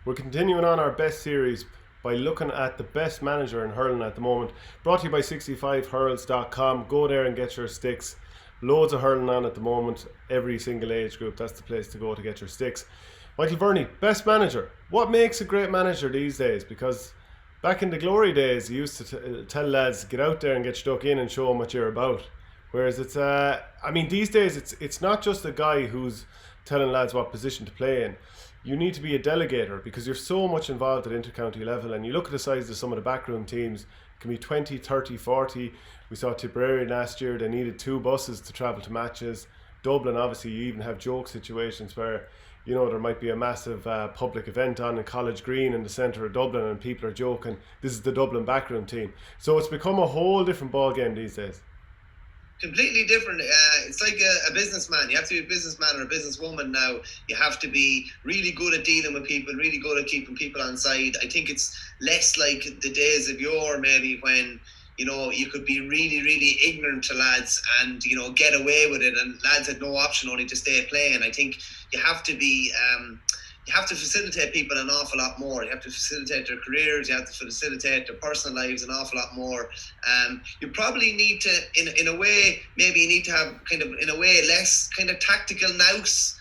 We're continuing on our best series by looking at the best manager in hurling at the moment. Brought to you by 65hurls.com. Go there and get your sticks. Loads of hurling on at the moment. Every single age group, that's the place to go to get your sticks. Michael Verney, best manager. What makes a great manager these days? Because back in the glory days, you used to tell lads, get out there and get stuck in and show them what you're about. Whereas these days it's not just a guy who's telling lads what position to play in. You need to be a delegator because you're so much involved at intercounty level, and you look at the size of some of the backroom teams, it can be 20, 30, 40. We saw Tipperary last year, they needed 2 buses to travel to matches. Dublin, obviously, you even have joke situations where, you know, there might be a massive public event on in College Green in the centre of Dublin and people are joking, this is the Dublin backroom team. So it's become a whole different ball game these days. Completely different. It's like a businessman. You have to be a businessman or a businesswoman now. You have to be really good at dealing with people, really good at keeping people on side. I think it's less like the days of yore, maybe, when, you know, you could be really, really ignorant to lads and, you know, get away with it, and lads had no option only to stay playing. I think you have to be you have to facilitate people an awful lot more. You have to facilitate their careers. You have to facilitate their personal lives an awful lot more. You probably need to, in a way, maybe you need to have kind of, in a way, less kind of tactical nous.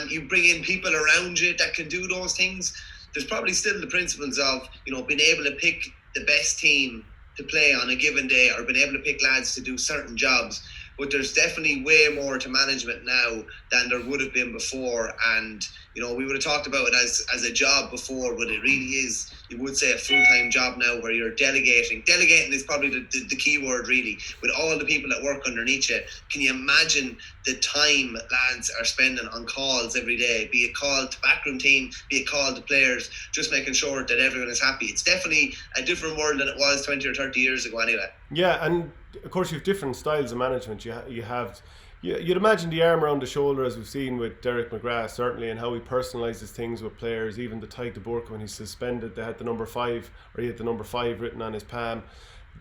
You bring in people around you that can do those things. There's probably still the principles of, you know, being able to pick the best team to play on a given day, or being able to pick lads to do certain jobs. But there's definitely way more to management now than there would have been before. And, you know, we would have talked about it as a job before, but it really is, you would say, a full-time job now where you're delegating. Delegating is probably the key word, really, with all the people that work underneath you. Can you imagine the time lads are spending on calls every day, be it call to backroom team, be it call to players, just making sure that everyone is happy? It's definitely a different world than it was 20 or 30 years ago anyway. Yeah, and of course you have different styles of management. You'd imagine the arm around the shoulder, as we've seen with Derek McGrath, certainly, and how he personalises things with players. Even the Tyke de Bourke, when he's suspended, they had the number 5, or he had the number 5 written on his palm,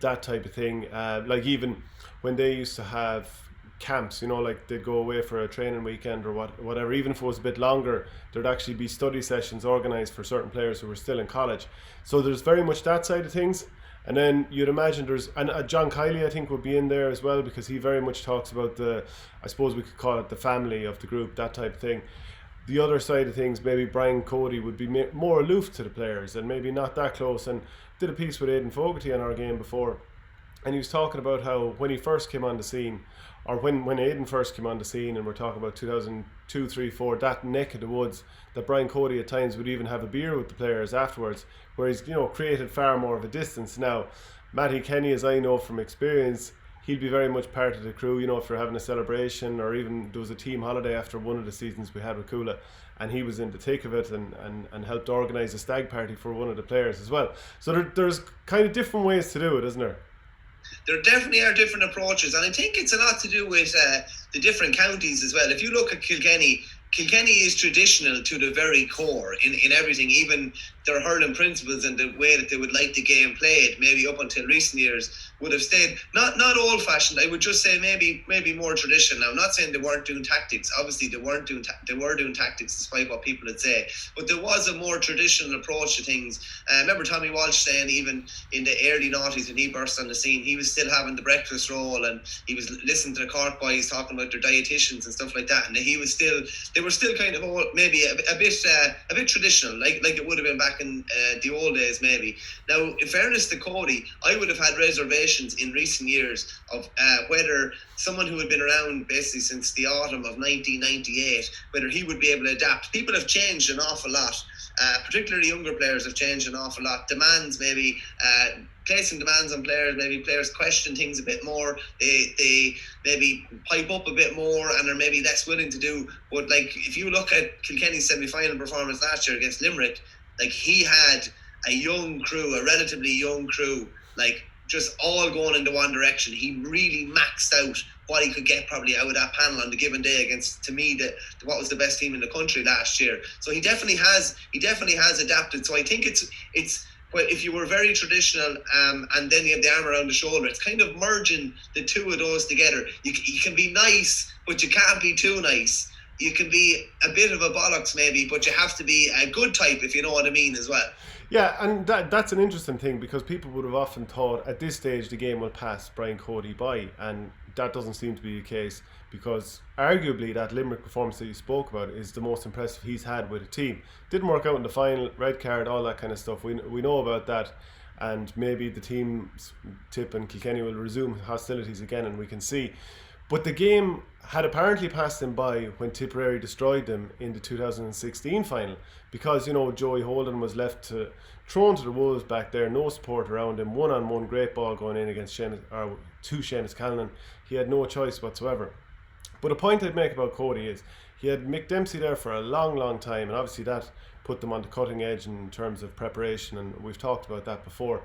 that type of thing. Like even when they used to have camps, you know, like they'd go away for a training weekend or whatever, even if it was a bit longer, there'd actually be study sessions organised for certain players who were still in college. So there's very much that side of things. And then you'd imagine and John Kylie, I think, would be in there as well, because he very much talks about I suppose we could call it the family of the group, that type of thing. The other side of things, maybe Brian Cody would be more aloof to the players and maybe not that close. And did a piece with Aidan Fogarty on our game before, and he was talking about how when he first came on the scene, or when Aidan first came on the scene, and we're talking about 2002, 3, 4, that neck of the woods, that Brian Cody at times would even have a beer with the players afterwards, where he's, you know, created far more of a distance. Now, Matty Kenny, as I know from experience, he'll be very much part of the crew, you know, if you're having a celebration, or even there was a team holiday after one of the seasons we had with Kula, and he was in the thick of it and helped organise a stag party for one of the players as well. So there's kind of different ways to do it, isn't there? There definitely are different approaches, and I think it's a lot to do with the different counties as well. If you look at Kilkenny is traditional to the very core in everything, even their hurling principles and the way that they would like the game played, maybe up until recent years, would have stayed not old fashioned. I would just say maybe more traditional. Now, I'm not saying they weren't doing tactics. Obviously they were doing tactics despite what people would say, but there was a more traditional approach to things. I remember Tommy Walsh saying, even in the early noughties when he burst on the scene, he was still having the breakfast roll, and he was listening to the Cork boys talking about their dietitians and stuff like that, and they were still kind of old, maybe a bit traditional, like it would have been back in the old days maybe. Now, in fairness to Cody, I would have had reservations in recent years of whether someone who had been around basically since the autumn of 1998, whether he would be able to adapt. People have changed an awful lot. Particularly younger players have changed an awful lot. Demands, maybe placing demands on players, maybe players question things a bit more, they maybe pipe up a bit more and are maybe less willing to do. But like, if you look at Kilkenny's semi-final performance last year against Limerick, like, he had a young crew, a relatively young crew, like just all going in the one direction. He really maxed out what he could get probably out of that panel on the given day against, to me, what was the best team in the country last year. So he definitely has adapted. So I think it's well, if you were very traditional and then you have the arm around the shoulder, it's kind of merging the two of those together. You can be nice, but you can't be too nice. you can be a bit of a bollocks maybe, but you have to be a good type, if you know what I mean, as well. Yeah, and that's an interesting thing, because people would have often thought at this stage the game will pass Brian Cody by, and that doesn't seem to be the case, because arguably that Limerick performance that you spoke about is the most impressive he's had with a team. Didn't work out in the final, red card, all that kind of stuff. We know about that, and maybe the team's Tip and Kilkenny will resume hostilities again, and we can see. But the game had apparently passed them by when Tipperary destroyed them in the 2016 final, because Joey Holden was thrown to the wolves back there, no support around him, one-on-one great ball going in against Seamus Callanan. He had no choice whatsoever. But a point I'd make about Cody is he had Mick Dempsey there for a long, long time, and obviously that put them on the cutting edge in terms of preparation, and we've talked about that before.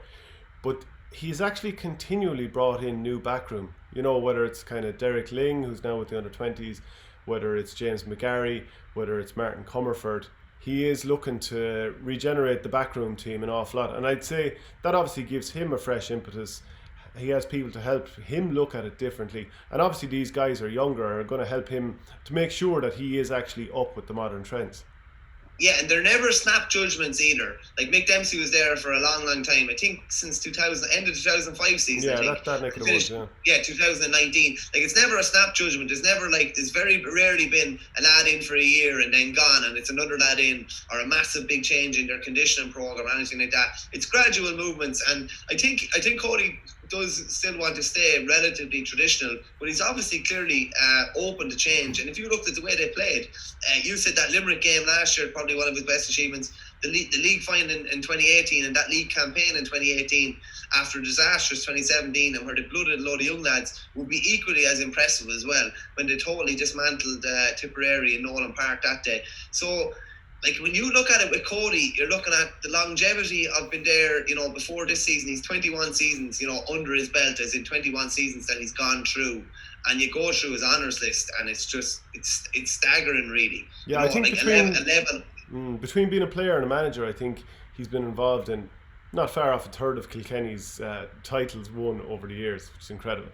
But he's actually continually brought in new backroom, whether it's kind of Derek Ling, who's now with the under-20s, whether it's James McGarry, whether it's Martin Comerford. He is looking to regenerate the backroom team an awful lot, and I'd say that obviously gives him a fresh impetus. He has people to help him look at it differently, and obviously these guys are younger, are going to help him to make sure that he is actually up with the modern trends. Yeah, and they're never snap judgments either. Like Mick Dempsey was there for a long, long time. I think since end of 2005 season. Yeah, I think. that neck of the woods, yeah, 2019. Like it's never a snap judgment. There's very rarely been a lad in for a year and then gone, and it's another lad in, or a massive big change in their conditioning program or anything like that. It's gradual movements, and I think Cody does still want to stay relatively traditional, but he's obviously clearly open to change. And if you looked at the way they played, you said that Limerick game last year, probably one of his best achievements. The league final in 2018 and that league campaign in 2018 after a disastrous 2017, and where they blooded a load of young lads, would be equally as impressive as well when they totally dismantled Tipperary in Nolan Park that day. So like when you look at it with Cody, you're looking at the longevity of been there, before this season. He's 21 seasons, under his belt, as in 21 seasons that he's gone through. And you go through his honours list, and it's staggering, really. Yeah, I think like between being a player and a manager, I think he's been involved in not far off a third of Kilkenny's titles won over the years, which is incredible.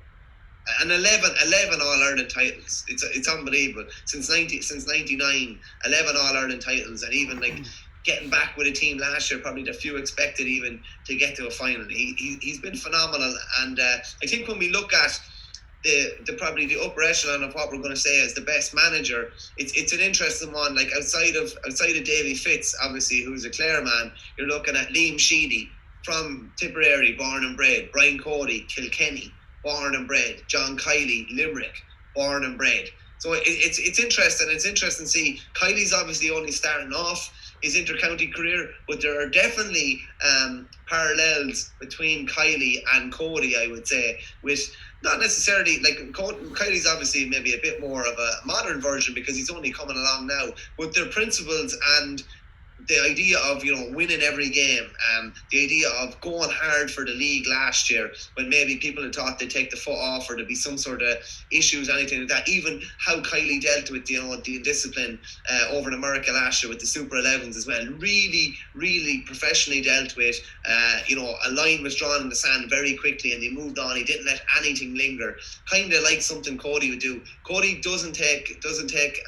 And 11 All-Ireland titles. It's unbelievable. Since 99, 11 All-Ireland titles, and even like getting back with a team last year, probably the few expected even to get to a final. He's been phenomenal, and I think when we look at the probably the upper echelon of what we're going to say as the best manager, it's an interesting one. Like outside of Davey Fitz, obviously, who's a Clare man, you're looking at Liam Sheedy from Tipperary, born and bred, Brian Cody, Kilkenny, born and bred, John Kylie, Limerick, born and bred. So it's interesting. It's interesting to see. Kylie's obviously only starting off his inter-county career, but there are definitely parallels between Kylie and Cody, I would say, with not necessarily, like Kylie's obviously maybe a bit more of a modern version because he's only coming along now, but their principles and the idea of winning every game, the idea of going hard for the league last year when maybe people had thought they'd take the foot off or there'd be some sort of issues, anything like that. Even how Kylie dealt with the discipline over in America last year with the Super 11s as well, really, really professionally dealt with. A line was drawn in the sand very quickly and they moved on. He didn't let anything linger, kind of like something Cody would do. Cody doesn't take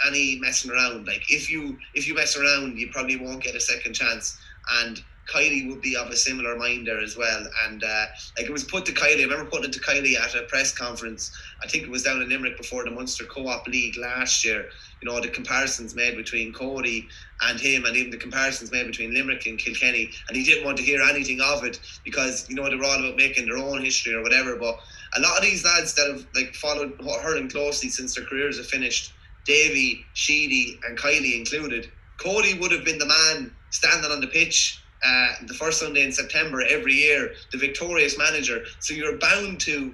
any messing around. Like if you mess around, you probably won't get a second chance, and Kylie would be of a similar mind there as well. And like it was put to Kylie, I remember putting it to Kylie at a press conference, I think it was down in Limerick before the Munster Co-op League last year, the comparisons made between Cody and him, and even the comparisons made between Limerick and Kilkenny, and he didn't want to hear anything of it because they were all about making their own history or whatever. But a lot of these lads that have like followed hurling closely since their careers have finished, Davey, Sheedy and Kylie included, Cody would have been the man standing on the pitch the first Sunday in September every year, the victorious manager. So you're bound to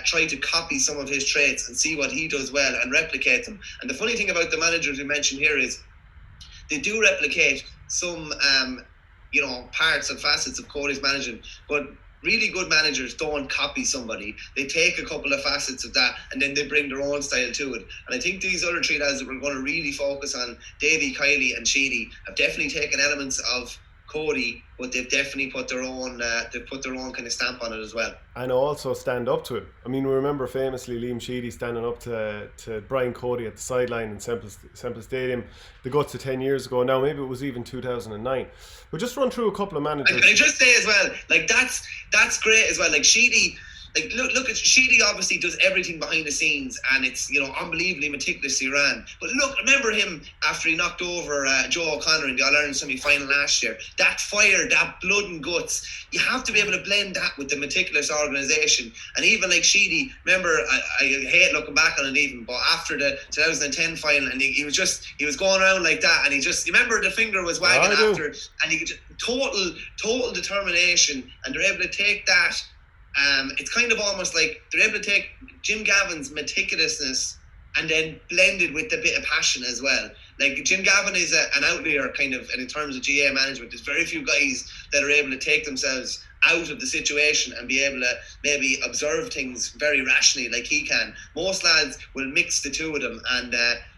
try to copy some of his traits and see what he does well and replicate them. And the funny thing about the managers we mentioned here is they do replicate some parts and facets of Cody's management, but really good managers don't copy somebody. They take a couple of facets of that and then they bring their own style to it. And I think these other three lads that we're going to really focus on, Davey, Kylie and Sheedy, have definitely taken elements of Cody, but they've definitely put their own kind of stamp on it as well. And also stand up to it. I mean, we remember famously Liam Sheedy standing up to Brian Cody at the sideline in Semple Stadium, the guts of 10 years ago. Now, maybe it was even 2009. But just run through a couple of managers. And I just say as well, like that's great as well. Like Sheedy, like look at Sheedy. Obviously does everything behind the scenes, and it's unbelievably meticulously ran. But look, remember him after he knocked over Joe O'Connor in the All-Ireland semi-final last year. That fire, that blood and guts. You have to be able to blend that with the meticulous organisation. And even like Sheedy, remember, I hate looking back on it even, but after the 2010 final, and he was going around like that, and remember the finger was wagging after, and he could total determination, and they're able to take that. It's kind of almost like they're able to take Jim Gavin's meticulousness and then blend it with a bit of passion as well. Like Jim Gavin is an outlier kind of, and in terms of GA management, there's very few guys that are able to take themselves out of the situation and be able to maybe observe things very rationally like he can. Most lads will mix the two of them, and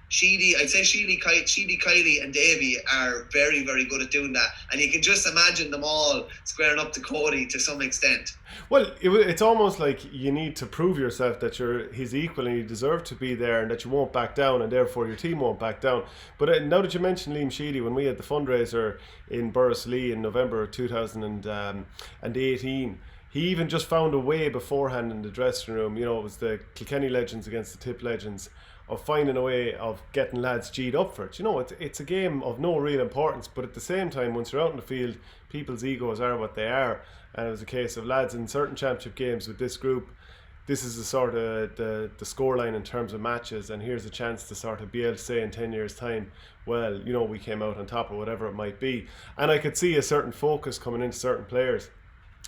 Sheedy, I'd say Sheedy, Kylie and Davey are very, very good at doing that. And you can just imagine them all squaring up to Cody to some extent. Well, it's almost like you need to prove yourself that you're his equal and you deserve to be there and that you won't back down and therefore your team won't back down. But now that you mentioned Liam Sheedy, when we had the fundraiser in Borrisoleigh in November 2018, he even just found a way beforehand in the dressing room. It was the Kilkenny legends against the Tip legends, of finding a way of getting lads G'd up for it. It's a game of no real importance, but at the same time, once you're out in the field, people's egos are what they are. And it was a case of lads in certain championship games with this group, this is the sort of the scoreline in terms of matches, and here's a chance to sort of be able to say in 10 years' time, well, we came out on top or whatever it might be. And I could see a certain focus coming into certain players.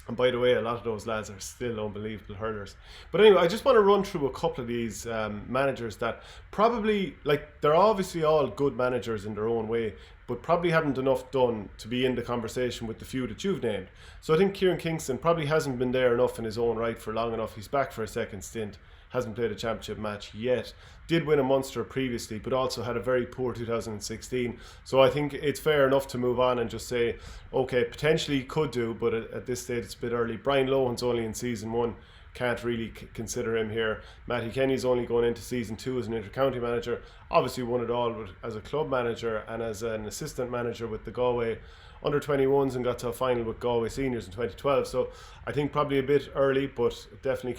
And by the way, a lot of those lads are still unbelievable hurlers. But anyway, I just want to run through a couple of these managers that probably, they're obviously all good managers in their own way, but probably haven't enough done to be in the conversation with the few that you've named. So I think Kieran Kingston probably hasn't been there enough in his own right for long enough. He's back for a second stint, hasn't played a championship match yet. Did win a Munster previously, but also had a very poor 2016. So I think it's fair enough to move on and just say, okay, potentially could do, but at this stage it's a bit early. Brian Lohan's only in season 1. Can't really consider him here. Matty Kenny's only going into season 2 as an inter-county manager. Obviously won it all as a club manager and as an assistant manager with the Galway under 21s and got to a final with Galway seniors in 2012. So I think probably a bit early, but definitely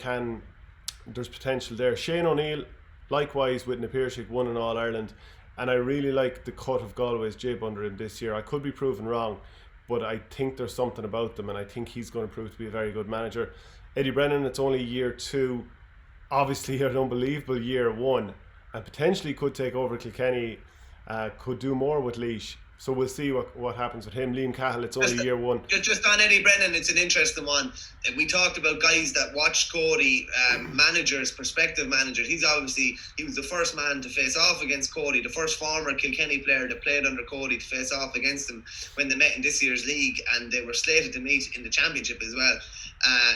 there's potential there. Shane O'Neill, likewise with Napiershik, won an All-Ireland, and I really like the cut of Galway's jib under him this year. I could be proven wrong, but I think there's something about them, and I think he's going to prove to be a very good manager. Eddie Brennan, it's only year 2, obviously an unbelievable year 1, and potentially could take over Kilkenny, could do more with Laois. So we'll see what happens with him. Liam Cahill, it's only year 1. Just on Eddie Brennan, it's an interesting one. We talked about guys that watched Cody, managers, prospective managers. He was the first man to face off against Cody, the first former Kilkenny player that played under Cody to face off against him when they met in this year's league, and they were slated to meet in the championship as well.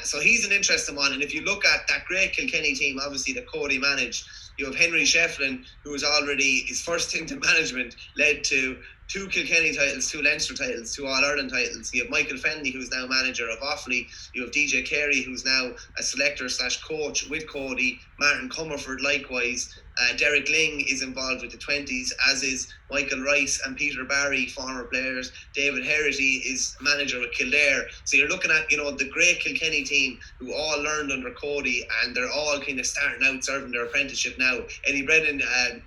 So he's an interesting one. And if you look at that great Kilkenny team, obviously that Cody managed, you have Henry Shefflin, who was already, his first stint in management led to 2 Kilkenny titles, 2 Leinster titles, 2 All-Ireland titles. You have Michael Fennelly, who's now manager of Offaly. You have DJ Carey, who's now a selector/coach with Cody. Martin Comerford, likewise. Derek Ling is involved with the 20s, as is Michael Rice and Peter Barry, former players. David Herity is manager with Kildare. So you're looking at, the great Kilkenny team who all learned under Cody, and they're all kind of starting out serving their apprenticeship now. Eddie Brennan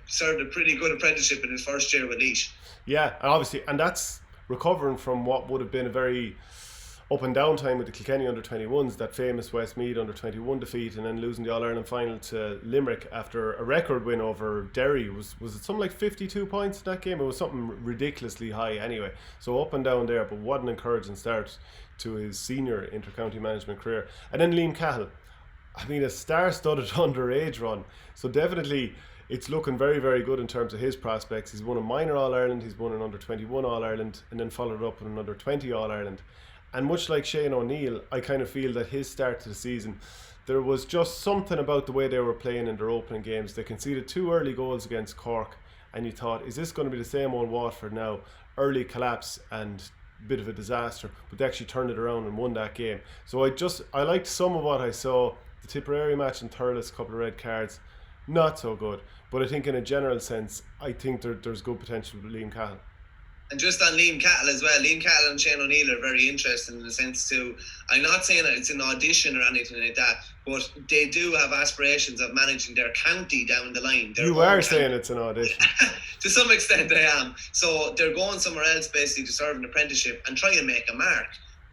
served a pretty good apprenticeship in his first year with Laois. Yeah, obviously, and that's recovering from what would have been a very up and down time with the Kilkenny under 21s, that famous Westmeath under 21 defeat, and then losing the All-Ireland final to Limerick after a record win over Derry. Was it something like 52 points in that game? It was something ridiculously high anyway. So up and down there, but what an encouraging start to his senior inter-county management career. And then Liam Cahill, I mean, a star-studded underage run. So definitely it's looking very, very good in terms of his prospects. He's won a minor All-Ireland, he's won an under-21 All-Ireland, and then followed up with an under-20 All-Ireland. And much like Shane O'Neill, I kind of feel that his start to the season, there was just something about the way they were playing in their opening games. They conceded 2 early goals against Cork, and you thought, is this going to be the same old Watford now? Early collapse, and bit of a disaster, but they actually turned it around and won that game. So I liked some of what I saw. The Tipperary match in Thurles, a couple of red cards, not so good. But I think in a general sense, I think there's good potential with Liam Cahill. And just on Liam Cahill as well, Liam Cahill and Shane O'Neill are very interesting in the sense too. I'm not saying that it's an audition or anything like that, but they do have aspirations of managing their county down the line. You are saying it's an audition. To some extent I am. So they're going somewhere else basically to serve an apprenticeship and try and make a mark.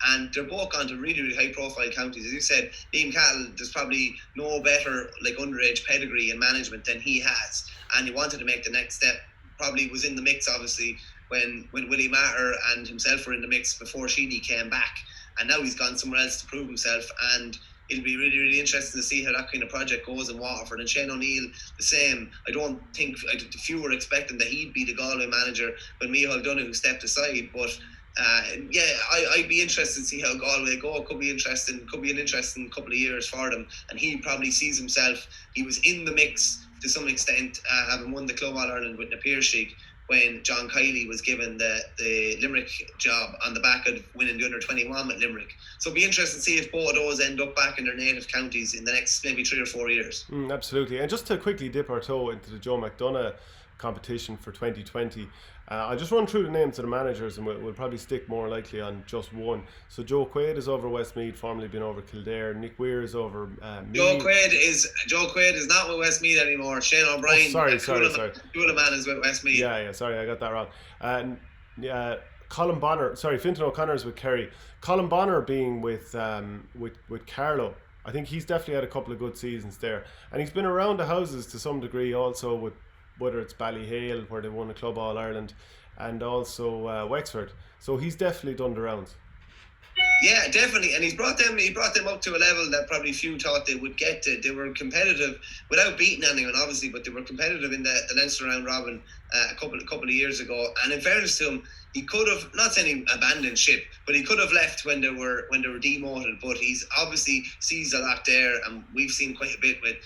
And they're both gone to really, really high profile counties. As you said, Liam Cahill, there's probably no better like underage pedigree in management than he has. And he wanted to make the next step. Probably was in the mix obviously when Willie Maher and himself were in the mix before Sheedy came back, and now he's gone somewhere else to prove himself, and it'll be really, really interesting to see how that kind of project goes in Waterford. And Shane O'Neill, the same. I don't think few were expecting that he'd be the Galway manager when Micheál Donoghue stepped aside, but I'd be interested to see how Galway go. Could be an interesting couple of years for them, and he probably sees himself. He was in the mix to some extent, having won the Club All Ireland with Napier-Sheik when John Kylie was given the Limerick job on the back of winning the under-21 with Limerick. So it'll be interesting to see if both of those end up back in their native counties in the next maybe 3 or 4 years. Absolutely. And just to quickly dip our toe into the Joe McDonagh competition for 2020, I'll just run through the names of the managers, and we'll probably stick more likely on just one. So Joe Quaid is over Westmeath, formerly been over Kildare. Nick Weir is over Meath. Joe Quaid is not with Westmeath anymore. Shane O'Brien, sorry. Cooleman is with Westmeath. Yeah, sorry, I got that wrong. And Colin Bonner, Fintan O'Connor is with Kerry. Colin Bonner being with Carlow. I think he's definitely had a couple of good seasons there, and he's been around the houses to some degree also, with whether it's Ballyhale where they won the Club All Ireland, and also Wexford. So he's definitely done the rounds. Yeah, definitely, and he brought them up to a level that probably few thought they would get to. They were competitive without beating anyone, obviously, but they were competitive in the Leinster round robin a couple of years ago. And in fairness to him, he could have, not saying he abandoned ship, but he could have left when they were demoted. But he's obviously sees a lot there, and we've seen quite a bit with,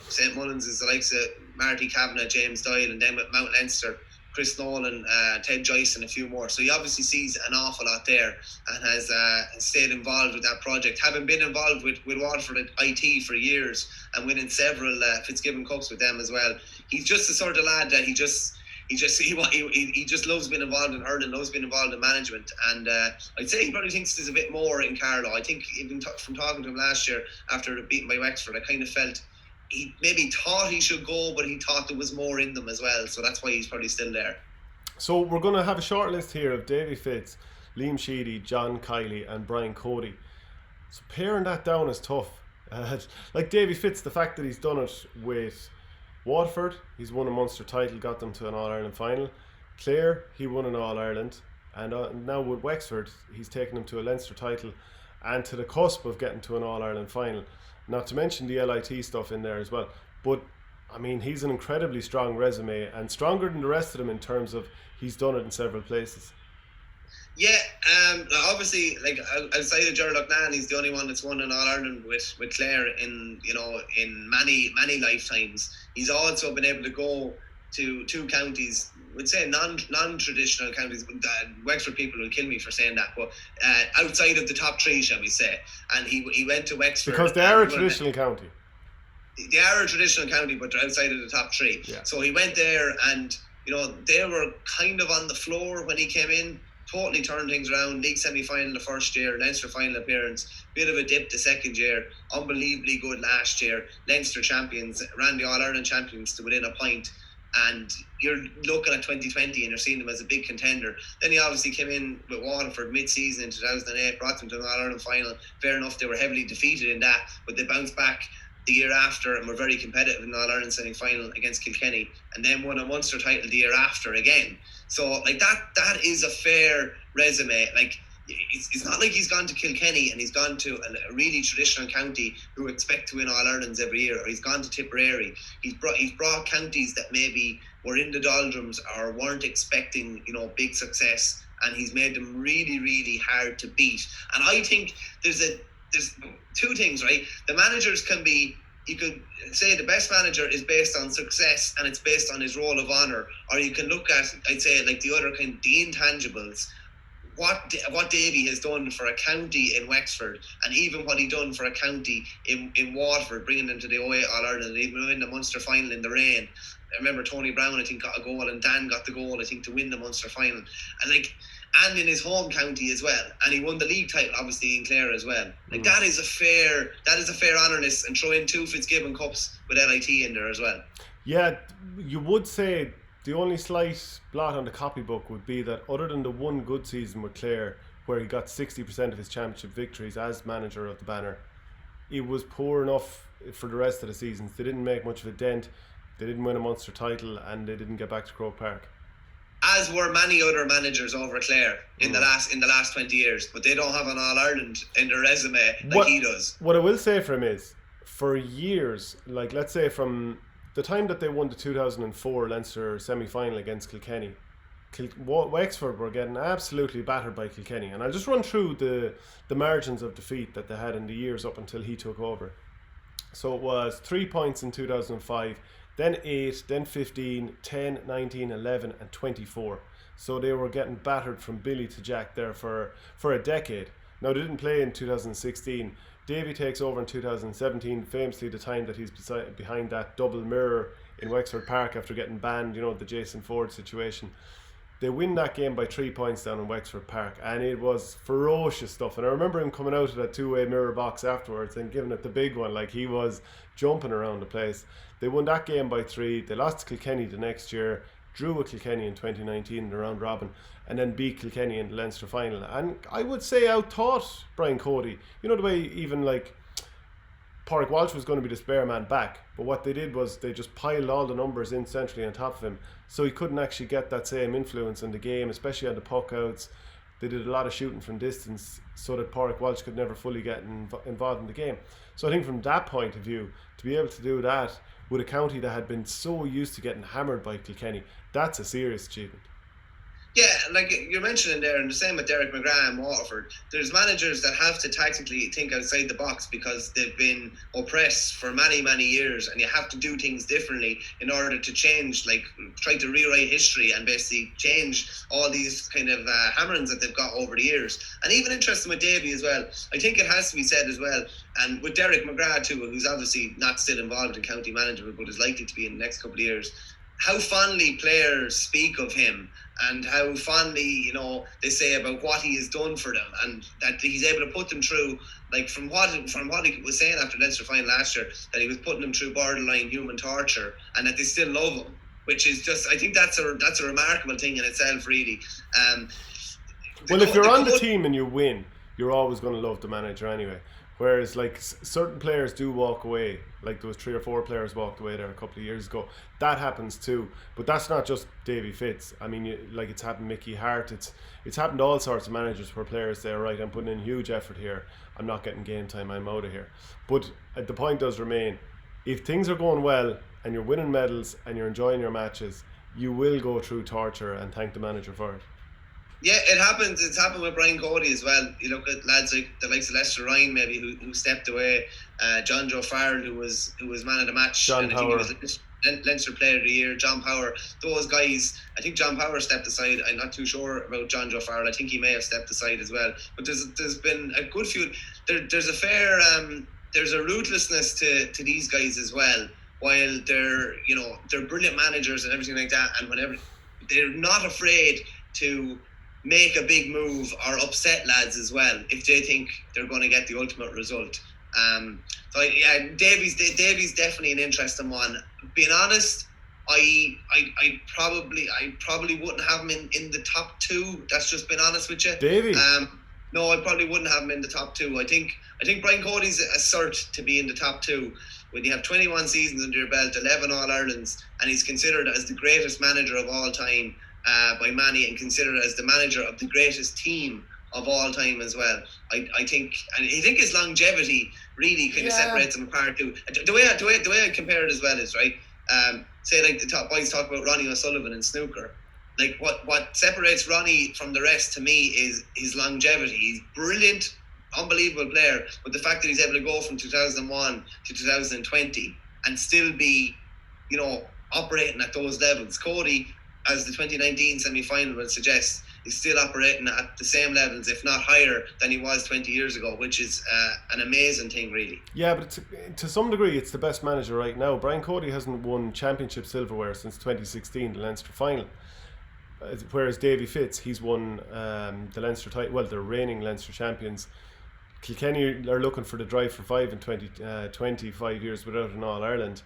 St Mullins is the likes of Marty Kavanagh, James Doyle, and then with Mount Leinster, Chris Nolan, Ted Joyce, and a few more. So he obviously sees an awful lot there, and has stayed involved with that project, having been involved with Waterford at IT for years and winning several Fitzgibbon Cups with them as well. He's just the sort of lad that he just loves being involved in hurling, loves being involved in management, and I'd say he probably thinks there's a bit more in Carlow. I think even from talking to him last year after beating by Wexford, I kind of felt he maybe thought he should go, but he thought there was more in them as well, so that's why he's probably still there. So we're going to have a short list here of Davey Fitz, Liam Sheedy, John Kylie and Brian Cody. So paring that down is tough. Like Davey Fitz, the fact that he's done it with Waterford, he's won a Munster title, got them to an All-Ireland final. Clare, he won an All-Ireland, and now with Wexford, he's taken them to a Leinster title and to the cusp of getting to an All-Ireland final. Not to mention the LIT stuff in there as well. But, I mean, he's an incredibly strong resume, and stronger than the rest of them in terms of he's done it in several places. Yeah, obviously, like outside of Gerald O'Cnan, he's the only one that's won an All-Ireland with Clare in many lifetimes. He's also been able to go to two counties, would say non-traditional counties. Wexford people will kill me for saying that, but outside of the top three, shall we say. And he went to Wexford because they are a traditional county. They are a traditional county, but they're outside of the top three. Yeah. So he went there, and they were kind of on the floor when he came in. Totally turned things around. League semi-final the first year, Leinster final appearance, bit of a dip the second year, unbelievably good last year, Leinster champions, ran the All-Ireland champions to within a point, and you're looking at 2020 and you're seeing them as a big contender. Then he obviously came in with Waterford mid-season in 2008, brought them to an All-Ireland final. Fair enough, they were heavily defeated in that, but they bounced back the year after and were very competitive in the All-Ireland semi-final against Kilkenny, and then won a Munster title the year after again. So like that is a fair resume. Like it's not like he's gone to Kilkenny and he's gone to a really traditional county who expect to win All-Irelands every year, or he's gone to Tipperary. He's brought counties that maybe were in the doldrums or weren't expecting big success, and he's made them really, really hard to beat. And I think there's two things, right? The managers can be, you could say the best manager is based on success and it's based on his role of honour, or you can look at, I'd say, like the other kind, the intangibles. what Davey has done for a county in Wexford, and even what he done for a county in Waterford, bringing them to the All-Ireland, even in the Munster final in the rain. I remember Tony Brown, I think, got a goal, and Dan got the goal, I think, to win the Munster final. And in his home county as well, and he won the league title obviously in Clare as well. That is a fair honourness, and throw in 2 Fitzgibbon Cups with LIT in there as well. Yeah, you would say the only slight blot on the copybook would be that other than the one good season with Clare, where he got 60% of his championship victories as manager of the banner, it was poor enough for the rest of the seasons. They didn't make much of a dent, they didn't win a Munster title, and they didn't get back to Croke Park. As were many other managers over Clare in the last 20 years, but they don't have an All-Ireland in their resume like he does. What I will say for him is, for years, like let's say from the time that they won the 2004 Leinster semi-final against Kilkenny, Wexford were getting absolutely battered by Kilkenny. And I'll just run through the margins of defeat that they had in the years up until he took over. So it was 3 points in 2005, then 8, then 15, 10, 19, 11 and 24. So they were getting battered from Billy to Jack there for a decade. Now they didn't play in 2016. Davey takes over in 2017, famously the time that he's behind that double mirror in Wexford Park after getting banned, the Jason Ford situation. They win that game by 3 points down in Wexford Park, and it was ferocious stuff. And I remember him coming out of that two-way mirror box afterwards and giving it the big one, like he was jumping around the place. They won that game by 3. They lost to Kilkenny the next year, drew with Kilkenny in 2019 in the round robin, and then beat Kilkenny in the Leinster final. And I would say out-thought Brian Cody. The way even like Pádraig Walsh was going to be the spare man back, but what they did was they just piled all the numbers in centrally on top of him, so he couldn't actually get that same influence in the game, especially on the puck outs. They did a lot of shooting from distance so that Pádraig Walsh could never fully get involved in the game. So I think from that point of view, to be able to do that with a county that had been so used to getting hammered by Kilkenny, that's a serious achievement. Yeah, like you're mentioning there, and the same with Derek McGrath and Waterford, there's managers that have to tactically think outside the box because they've been oppressed for many, many years, and you have to do things differently in order to change, like try to rewrite history and basically change all these kind of hammerings that they've got over the years. And even interesting with Davey as well, I think it has to be said as well, and with Derek McGrath too, who's obviously not still involved in county management but is likely to be in the next couple of years, how fondly players speak of him and how fondly, they say about what he has done for them, and that he's able to put them through, like from what he was saying after Leinster final last year, that he was putting them through borderline human torture, and that they still love him, which is just, I think that's a remarkable thing in itself, really. Well, if you're on the team and you win, you're always going to love the manager anyway. Whereas, like, certain players do walk away, like there was 3 or 4 players walked away there a couple of years ago. That happens too, but that's not just Davey Fitz. I mean, it's happened Mickey Hart. It's happened to all sorts of managers where players say, right, I'm putting in huge effort here. I'm not getting game time. I'm out of here. But the point does remain: if things are going well and you're winning medals and you're enjoying your matches, you will go through torture and thank the manager for it. Yeah, it happens. It's happened with Brian Cody as well. You look at lads like the likes of Lester Ryan, maybe who stepped away. John Joe Farrell, who was man of the match. John Power. I think he was Leinster Player of the Year. John Power. Those guys. I think John Power stepped aside. I'm not too sure about John Joe Farrell. I think he may have stepped aside as well. But there's been a good few. There's a fair. There's a ruthlessness to these guys as well. While they're brilliant managers and everything like that, and whenever they're not afraid to make a big move or upset lads as well if they think they're going to get the ultimate result. So yeah, Davey's definitely an interesting one. Being honest, I probably wouldn't have him in the top 2. That's just being honest with you. Davey. No, I probably wouldn't have him in the top 2. I think Brian Cody's a cert to be in the top 2. When you have 21 seasons under your belt, 11 All-Irelands, and he's considered as the greatest manager of all time by many, and considered as the manager of the greatest team of all time as well. I think his longevity really kind of separates him apart too. The way I compare it as well is, right, say like the top boys talk about Ronnie O'Sullivan in snooker. Like what separates Ronnie from the rest to me is his longevity. He's brilliant, unbelievable player, but the fact that he's able to go from 2001 to 2020 and still be, operating at those levels. Cody, as the 2019 semi-final would suggest, he's still operating at the same levels, if not higher, than he was 20 years ago, which is an amazing thing, really. Yeah, but to some degree, it's the best manager right now. Brian Cody hasn't won championship silverware since 2016, the Leinster final. Whereas Davey Fitz, he's won the Leinster title. Well, they're reigning Leinster champions. Kilkenny are looking for the drive for 5 in 25 years without an All-Ireland.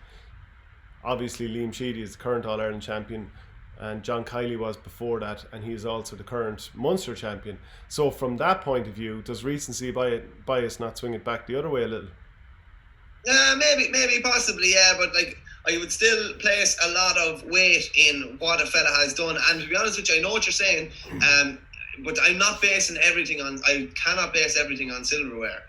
Obviously, Liam Sheedy is the current All-Ireland champion, and John Kylie was before that, and he is also the current Munster champion. So from that point of view, does recency bias not swing it back the other way a little? Maybe, possibly, yeah, but like, I would still place a lot of weight in what a fella has done. And to be honest with you, I know what you're saying, but I'm not basing everything on. I cannot base everything on silverware.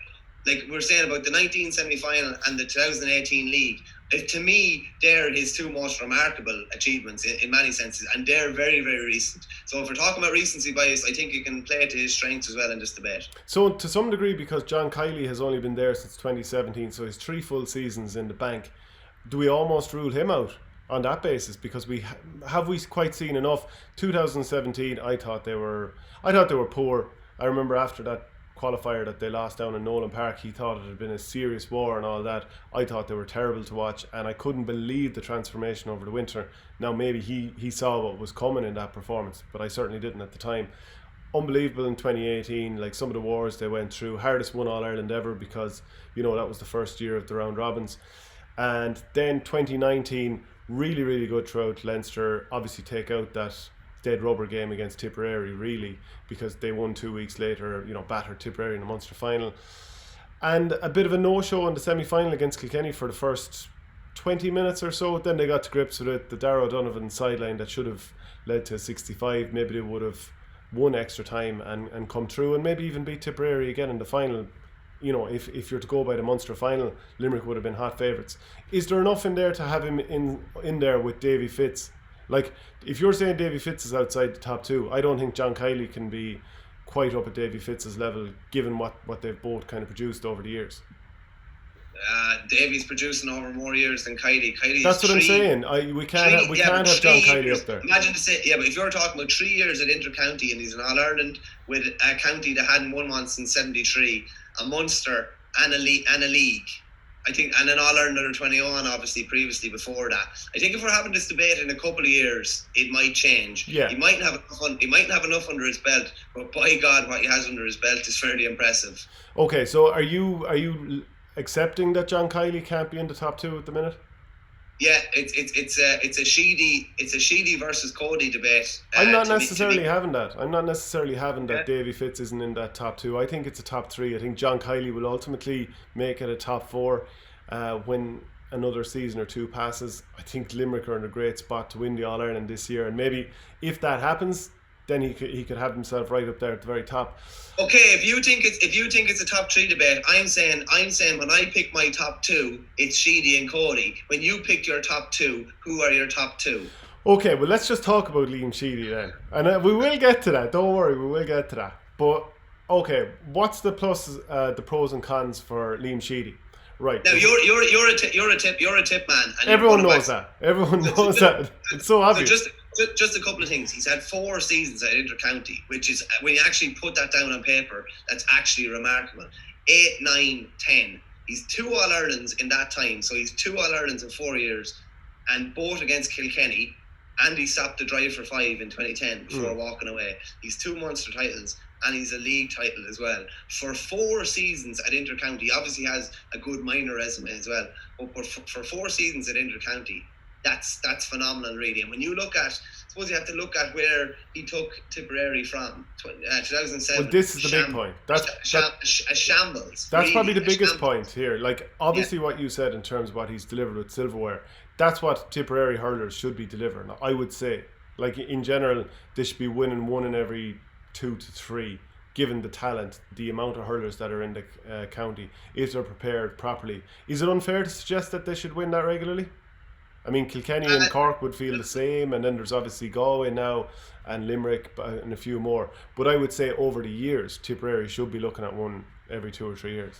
Like we're saying about the 19 semi-final and the 2018 league. To me, they're his two most remarkable achievements in many senses, and they're very, very recent. So if we're talking about recency bias, I think you can play to his strengths as well in this debate. So to some degree, because John Kylie has only been there since 2017, so he's 3 full seasons in the bank, do we almost rule him out on that basis? Because we quite seen enough. 2017, I thought they were poor. I remember after that qualifier that they lost down in Nolan Park, he thought it had been a serious war and all that. I thought they were terrible to watch, and I couldn't believe the transformation over the winter. Now maybe he saw what was coming in that performance, but I certainly didn't at the time. Unbelievable in 2018, like some of the wars they went through. Hardest won All-Ireland ever, because that was the first year of the round robins. And then 2019, really, really good throughout. Leinster obviously take out that dead rubber game against Tipperary, really, because they won 2 weeks later, battered Tipperary in the Munster final. And a bit of a no-show in the semi-final against Kilkenny for the first 20 minutes or so. Then they got to grips with it. The Darragh O'Donovan sideline that should have led to 65, maybe they would have won extra time and come through, and maybe even beat Tipperary again in the final. If you're to go by the Munster final, Limerick would have been hot favourites. Is there enough in there to have him in there with Davey Fitz? Like, if you're saying Davey Fitz is outside the top 2, I don't think John Kylie can be quite up at Davey Fitz's level, given what they've both kind of produced over the years. Davey's producing over more years than Kylie. That's what I'm saying. We can't have John Kylie up there. Imagine to say, but if you're talking about 3 years at Inter-County and he's an All-Ireland with a county that hadn't won one since 73, a Munster and a league, I think, and an All-Ireland under 21 obviously previously before that. I think if we're having this debate in a couple of years, it might change. Yeah. He mightn't have enough under his belt, but by God, what he has under his belt is fairly impressive. Okay, so are you accepting that John Kylie can't be in the top 2 at the minute? Yeah, it's a Sheedy versus Cody debate. I'm not necessarily having that. I'm not necessarily having that Davey Fitz isn't in that top 2. I think it's a top 3. I think John Kylie will ultimately make it a top 4 when another season or 2 passes. I think Limerick are in a great spot to win the All-Ireland this year, and maybe if that happens, then he could have himself right up there at the very top. Okay, if you think it's a top 3 debate, I'm saying when I pick my top 2, it's Sheedy and Cody. When you pick your top 2, who are your top 2? Okay, well, let's just talk about Liam Sheedy then, and we will get to that. Don't worry, we will get to that. But okay, what's the pros and cons for Liam Sheedy? Right. Now you're a tip man. And everyone knows that. Everyone knows that. It's so obvious. So just a couple of things. He's had 4 seasons at Inter-County, which is, when you actually put that down on paper, that's actually remarkable. 8, 9, 10. He's 2 All-Irelands in that time. So he's 2 All-Irelands in 4 years, and both against Kilkenny, and he stopped the drive for 5 in 2010 before walking away. He's 2 Munster titles, and he's a league title as well. For 4 seasons at Inter-County, obviously has a good minor resume as well. But for 4 seasons at Inter-County, that's phenomenal, really. And when you look at, I suppose you have to look at where he took Tipperary from, 2007. Well, this is the big point. That's a shambles. That's really probably the biggest point here. Like, obviously, what you said in terms of what he's delivered with silverware, that's what Tipperary hurlers should be delivering, I would say. Like, in general, they should be winning 1 in every 2 to 3, given the talent, the amount of hurlers that are in the county, if they're prepared properly. Is it unfair to suggest that they should win that regularly? I mean, Kilkenny and Cork would feel the same, and then there's obviously Galway now, and Limerick, and a few more. But I would say over the years, Tipperary should be looking at 1 every 2 or 3 years.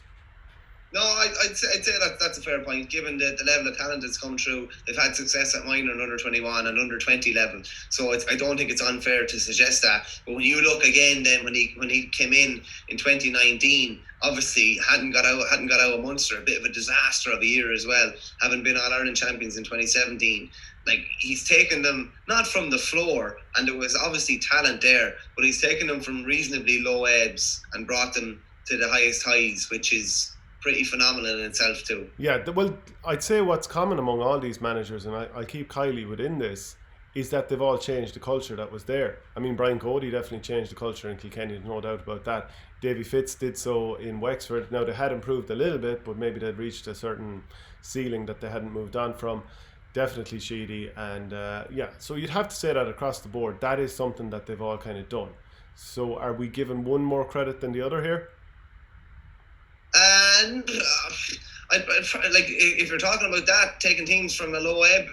No, I'd say that's a fair point. Given the level of talent that's come through, they've had success at minor and under 21 and under 20 level. So I don't think it's unfair to suggest that. But when you look again, then when he came in 2019, obviously hadn't got out of Munster, a bit of a disaster of a year as well, having been All Ireland champions in 2017. Like, he's taken them not from the floor, and there was obviously talent there, but he's taken them from reasonably low ebbs and brought them to the highest highs, which is pretty phenomenal in itself too. Yeah, well, I'd say what's common among all these managers, and I'll keep Kylie within this, is that they've all changed the culture that was there. I mean, Brian Cody definitely changed the culture in Kilkenny, there's no doubt about that. Davey Fitz did so in Wexford. Now, they had improved a little bit, but maybe they'd reached a certain ceiling that they hadn't moved on from. Definitely Sheedy, and so you'd have to say that across the board, that is something that they've all kind of done. So are we giving one more credit than the other here? And like, if you're talking about that, taking teams from a low ebb,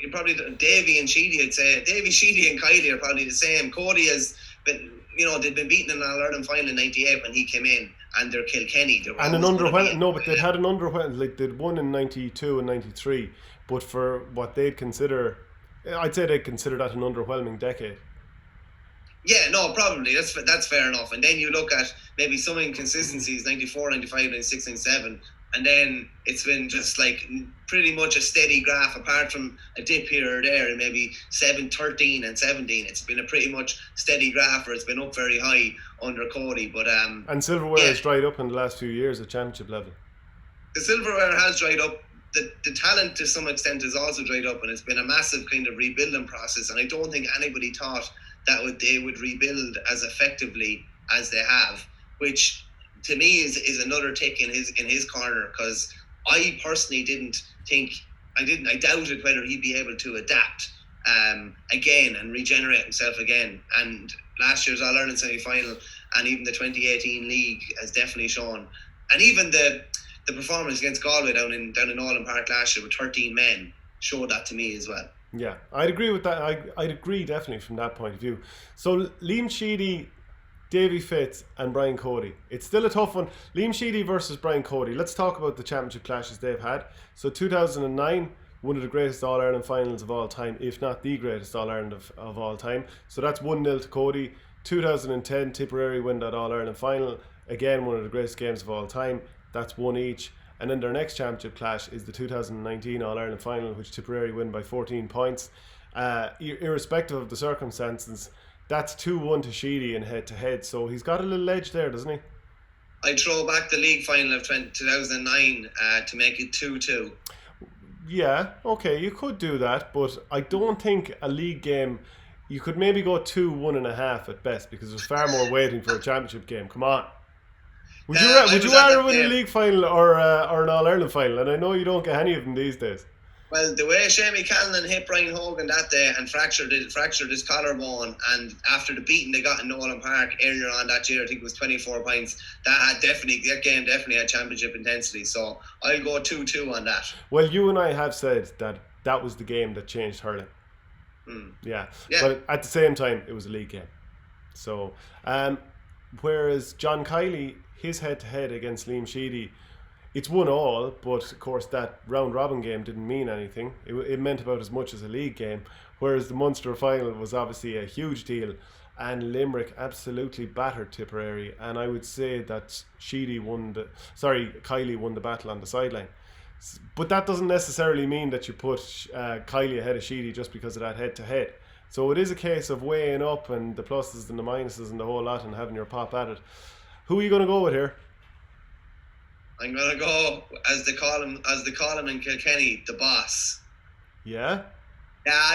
you probably Davey and Sheedy. I'd say Davey, Sheedy, and Kylie are probably the same. Cody has been, they'd been beaten in an All Ireland final in '98 when he came in, and they're Kilkenny. And an underwhelming. No, but they'd had an underwhelming. Like, they'd won in '92 and '93, but for what they'd consider, I'd say they'd consider that an underwhelming decade. Yeah, no, probably. That's fair enough. And then you look at maybe some inconsistencies, 94, 95, 96, 97, and then it's been just like pretty much a steady graph, apart from a dip here or there, and maybe 13 and 17. It's been a pretty much steady graph, or it's been up very high under Cody. But and silverware has dried up in the last few years at championship level. The silverware has dried up. The talent to some extent has also dried up, and it's been a massive kind of rebuilding process. And I don't think anybody thought that they would rebuild as effectively as they have, which to me is another tick in his corner, because I personally I doubted whether he'd be able to adapt again and regenerate himself again. And last year's All Ireland semi-final and even the 2018 league has definitely shown, and even the performance against Galway down in Nolan Park last year with 13 men showed that to me as well. Yeah, I'd agree with that. I'd agree definitely from that point of view. So Liam Sheedy, Davey Fitz and Brian Cody. It's still a tough one. Liam Sheedy versus Brian Cody. Let's talk about the championship clashes they've had. So 2009, one of the greatest All-Ireland finals of all time, if not the greatest All-Ireland of all time. So that's 1-0 to Cody. 2010, Tipperary win that All-Ireland final. Again, one of the greatest games of all time. That's 1 each. And then their next championship clash is the 2019 All-Ireland final, which Tipperary win by 14 points. Irrespective of the circumstances, that's 2-1 to Sheedy in head-to-head. So he's got a little edge there, doesn't he? I'd throw back the league final of 2009 to make it 2-2. Yeah, okay, you could do that, but I don't think a league game... You could maybe go 2-1.5 at best, because there's far more waiting for a championship game. Come on. Would you rather win a league final or an All-Ireland final? And I know you don't get any of them these days. Well, the way Shamie Callanan hit Brian Hogan that day and fractured his collarbone, and after the beating they got in Nolan Park earlier on that year, I think it was 24 points, that game definitely had championship intensity. So I'll go 2-2 on that. Well, you and I have said that was the game that changed hurling. Yeah. But at the same time, it was a league game. So, whereas John Kylie, his head-to-head against Liam Sheedy, it's 1-1, but of course that round-robin game didn't mean anything. It meant about as much as a league game, whereas the Munster final was obviously a huge deal, and Limerick absolutely battered Tipperary, and I would say that Kylie won the battle on the sideline. But that doesn't necessarily mean that you put Kylie ahead of Sheedy just because of that head-to-head. So it is a case of weighing up and the pluses and the minuses and the whole lot and having your pop at it. Who are you going to go with here? I'm going to go, as they call him in Kilkenny, the boss. Yeah? Yeah,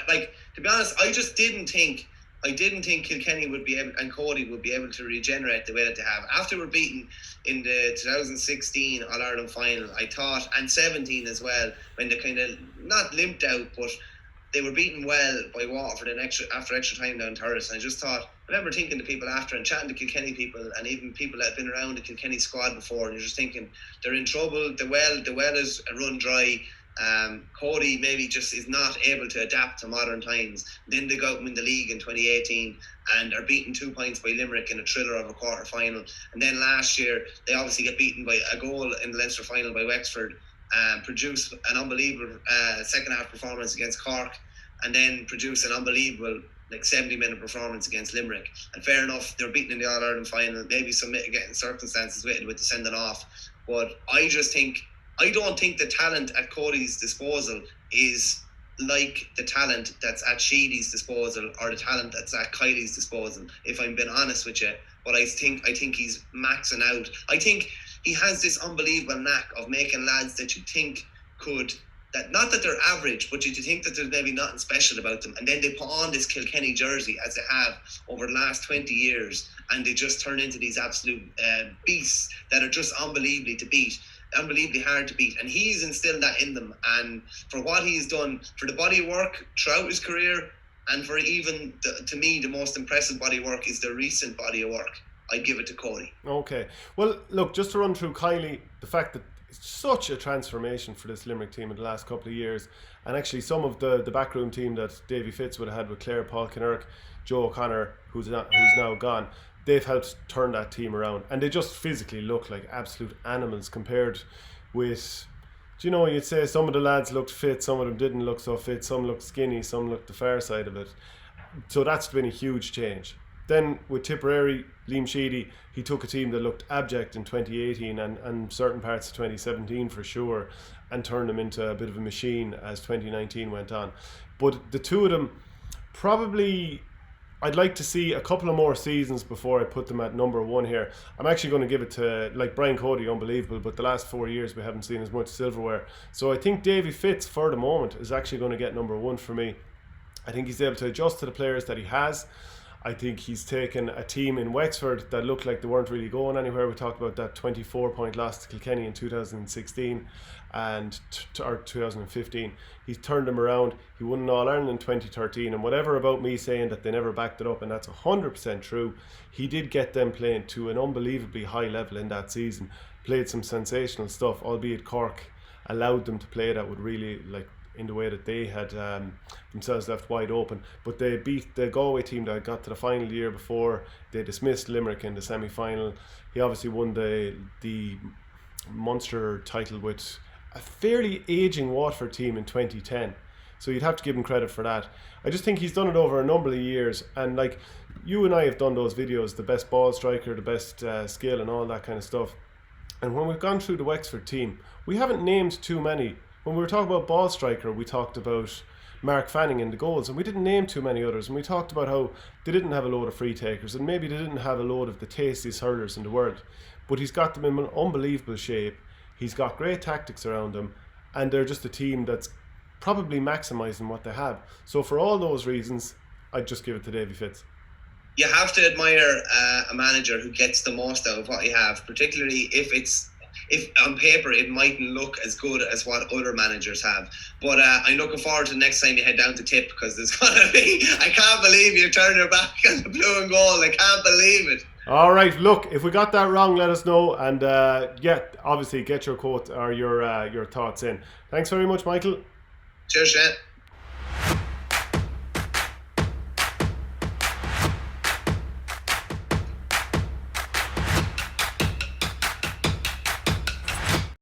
like, to be honest, I didn't think Kilkenny would be able, and Cody would be able to regenerate the way that they have. After we're beaten in the 2016 All-Ireland final, I thought, and 17 as well, when they kind of, not limped out, but they were beaten well by Waterford after extra time down Terrace. And I just thought, I remember thinking to people after and chatting to Kilkenny people and even people that had been around the Kilkenny squad before, and you're just thinking, they're in trouble, the well is run dry, Cody maybe just is not able to adapt to modern times. Then they go out and win the league in 2018 and are beaten 2 points by Limerick in a thriller of a quarter final. And then last year they obviously get beaten by a goal in the Leinster final by Wexford, produce an unbelievable second half performance against Cork, and then produce an unbelievable 70-minute performance against Limerick. And fair enough, they're beaten in the All-Ireland final, maybe some mitigating circumstances with the sending off. But I don't think the talent at Cody's disposal is like the talent that's at Sheedy's disposal or the talent that's at Kylie's disposal, if I'm being honest with you. But I think he's maxing out. I think he has this unbelievable knack of making lads that you think could, that not that they're average, but you think that there's maybe nothing special about them, and then they put on this Kilkenny jersey as they have over the last 20 years, and they just turn into these absolute beasts that are just unbelievably hard to beat. And he's instilled that in them, and for what he's done, for the body of work throughout his career, and for even to me the most impressive body of work is the recent body of work, I'd give it to Cody. Okay, well look, just to run through Kylie, the fact that it's such a transformation for this Limerick team in the last couple of years, and actually some of the backroom team that Davey Fitz would have had with Clare, Paul Kinnerk, Joe O'Connor, who's now gone, they've helped turn that team around, and they just physically look like absolute animals compared with, you'd say some of the lads looked fit, some of them didn't look so fit, some looked skinny, some looked the far side of it. So that's been a huge change. Then with Tipperary, Liam Sheedy, he took a team that looked abject in 2018 and certain parts of 2017 for sure, and turned them into a bit of a machine as 2019 went on. But the two of them, probably, I'd like to see a couple of more seasons before I put them at number one here. I'm actually going to give it to, Brian Cody, unbelievable, but the last 4 years we haven't seen as much silverware. So I think Davey Fitz, for the moment, is actually going to get number one for me. I think he's able to adjust to the players that he has. I think he's taken a team in Wexford that looked like they weren't really going anywhere. We talked about that 24-point loss to Kilkenny in 2016 or 2015. He's turned them around. He won an All-Ireland in 2013, and whatever about me saying that they never backed it up, and that's 100% true, he did get them playing to an unbelievably high level in that season. Played some sensational stuff, albeit Cork allowed them to play that would really, in the way that they had themselves left wide open. But they beat the Galway team that got to the final the year before. They dismissed Limerick in the semi-final. He obviously won the Munster title with a fairly ageing Waterford team in 2010. So you'd have to give him credit for that. I just think he's done it over a number of years. And you and I have done those videos, the best ball striker, the best skill and all that kind of stuff. And when we've gone through the Wexford team, we haven't named too many. When we were talking about ball striker, we talked about Mark Fanning in the goals, and we didn't name too many others. And we talked about how they didn't have a load of free takers, and maybe they didn't have a load of the tastiest hurlers in the world. But he's got them in an unbelievable shape. He's got great tactics around them, and they're just a team that's probably maximising what they have. So for all those reasons, I'd just give it to Davey Fitz. You have to admire a manager who gets the most out of what you have, particularly if on paper it mightn't look as good as what other managers have. But I'm looking forward to the next time you head down to Tip, because there's going to be, I can't believe you turned your back on the blue and gold. I can't believe it. All right, look, if we got that wrong, let us know, and obviously get your quote or your thoughts in. Thanks very much, Michael. Cheers, Shane.